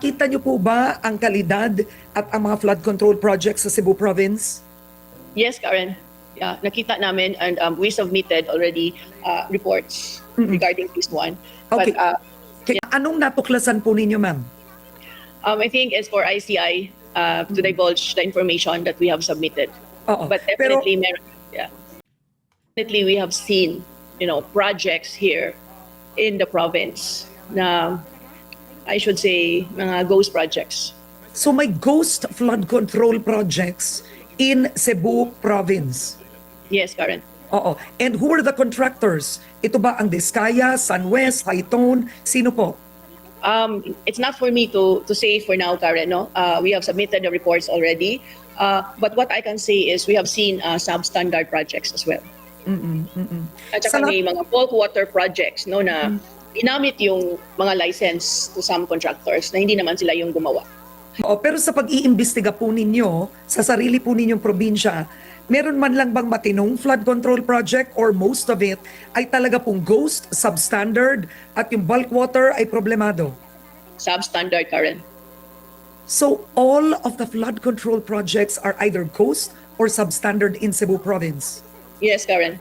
nakita niyo po ba ang kalidad at ang mga flood control projects sa Cebu Province? Yes, Karen. Yeah, nakita namin and we submitted already reports regarding this one. Okay. But Anong natuklasan po ninyo, ma'am? I think it's for ICI to divulge the information that we have submitted. Oo. But definitely, definitely we have seen, projects here in the province na I should say mga ghost projects. So may ghost flood control projects in Cebu Province. Yes, Karen. Oo. And who are the contractors? Ito ba ang Diskaya, Sunwest, Hightone? Sino po? It's not for me to say for now, Karen. No? We have submitted the reports already. But what I can say is we have seen substandard projects as well. At saka may mga bulk water projects na ginamit yung mga license to some contractors na hindi naman sila yung gumawa. Pero sa pag-iimbestiga po ninyo, sa sarili po ninyong probinsya, meron man lang bang matinong flood control project or most of it ay talaga pong ghost, substandard at yung bulk water ay problemado? Substandard, Karen. So all of the flood control projects are either ghost or substandard in Cebu Province? Yes, Karen.